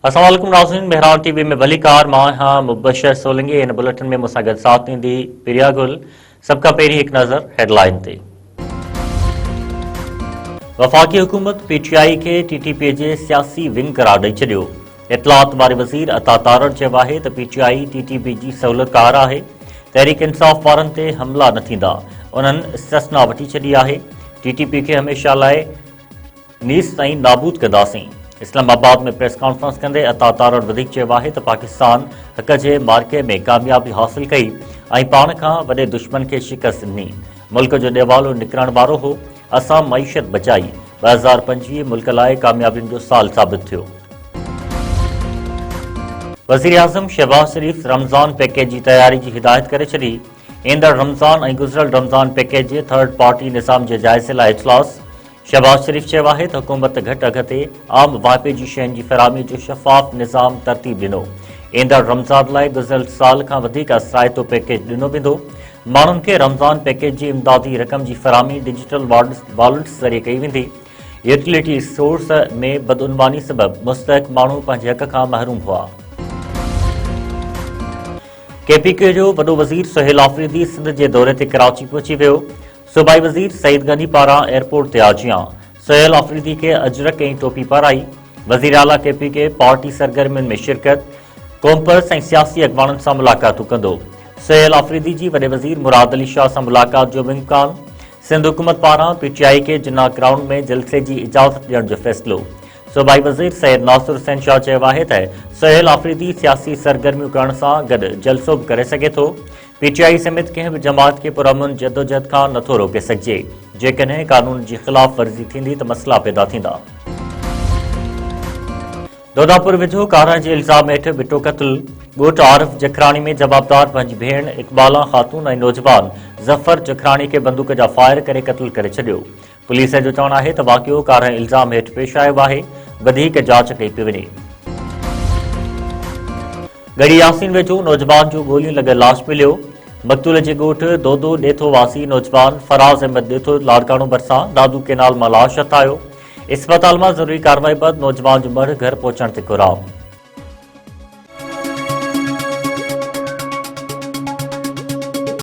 अस्सलाम वालेकुम नाज़रीन, मेहरान टीवी में भली कार मां हाँ मुबशर सोलंगी। इन बुलेटिन में मुसा गॾु साथ ॾींदी प्रिया गुल। सब खां पहिरीं हिकु नज़र हेडलाइन ते। वफ़ाक़ी हुकूमत पीटीआई खे टीटीपी जे सियासी विंग करार ॾेई छॾियो। इतलात वारे वज़ीर अता तारड़ चयो आहे त पीटीआई टीटीपी जी सहूलियतकार आहे। तहरीक इंसाफ़ वारनि ते हमला न थींदा। उन्हनि इस्तिस्ना वठी छॾी आहे। टीटीपी खे हमेशह लाइ नीस ताईं नाबूद कंदासीं। इस्लामाबाद में प्रेस कॉन्फ्रेंस कंदे अता तारड़ वधीक चयो आहे त पाकिस्तान हक़ जे मार्के में कामयाबी हासिल कई ऐं पाण खां वॾे दुश्मन खे शिकस्त ॾिनी। मुल्क जो ॾेवालो निकिरण वारो हो। असां मईशत बचाई। 2025 मुल्क लाइ कामयाबियुनि जो साल साबित थियो। वज़ीर आज़म शहबाज शरीफ़ रमज़ान पैकेज जी तयारी जी हिदायत करे छॾी। ईंदड़ रमज़ान ऐं गुज़िरियल रमज़ान पैकेज जे थर्ड पार्टी निज़ाम जे जाइज़े लाइ इजलास। शहबाज शरीफ़ चयो आहे त हुकूमत घटि अघ ते आम वाइपे जी शयुनि जी फ़राहमी जो शफ़ाफ़ निज़ाम तरतीब ॾिनो। ईंदड़ रमज़ान लाइ गुज़िरियल साल खां वधीक असराइतो पैकेज ॾिनो वेंदो। माण्हुनि खे रमज़ान पैकेज जी इमदादी रक़म जी फ़राहमी डिजिटल वॉलेट्स ज़रिए कई वेंदी। यूटिलिटी सोर्स में बदउनवानी सबबि मुस्तहिक़ माण्हू पंहिंजे हक़ खां महरूम हुआ। केपीके जो वॾो वज़ीर सुहेल आफ़रीदी सिंध जे दौरे ते कराची पहुची वियो। सूबाई वज़ीर सईद गनी पारां एयरपोर्ट ते आजियां। सुहेल आफ़रीदी खे अजरक ऐं टोपी पाराई। वज़ीर आला केपीके पार्टी सरगर्मियुनि में शिरकत, कॉम्पर्स ऐं सियासी अॻवाननि सां मुलाक़ातूं कंदो। सुहेल आफ़रीदी जी वॾे वज़ीर मुराद अली शाह सां मुलाक़ात जो बि इम्कान। सिंध हुकूमत पारां पीटीआई खे जिन्ना ग्राउंड में जलसे जी इजाज़त ॾियण जो फ़ैसिलो। सूबाई वज़ीर सैयद नासिर हुसैन शाह चयो आहे त सुहेल आफ़रीदी सियासी सरगर्मियूं करण सां गॾु जलसो बि करे सघे थो। पीटीआई समेत कंहिं बि जमात खे पुरअमन जदोजहद खां नथो रोके सघिजे। जेकॾहिं कानून जी ख़िलाफ़ वर्ज़ी थींदी त मसइला पैदा थींदा। दोदापुर वेझो कारा जे इल्ज़ाम हेठि बिटो क़त्ल। ॻोठ आरिफ जखराणी में जवाबदार पंहिंजी भेण इक़बाला ख़ातून ऐं नौजवान ज़फ़र जखराणी खे बंदूक जा फायर करे क़त्ल करे छॾियो। पुलिस जो चवणु आहे त वाक़ियो कारा इल्ज़ाम हेठि पेश आयो आहे। वधीक जांच कई पई वञे। गढ़ी यासीन वेझो नौजवान जो गोलियूं लॻल लाश मिलियो। मक़तूल जे ॻोठ दोदो ॾेथो वासी नौजवान फराज़ अहमद ॾेथो लाड़काणो भरिसां दादू केनाल मां लाश हथायो। इस्पताल मां ज़रूरी कार्रवाई बैदि नौजवान जो मर्द घर पहुचण ते कुराम।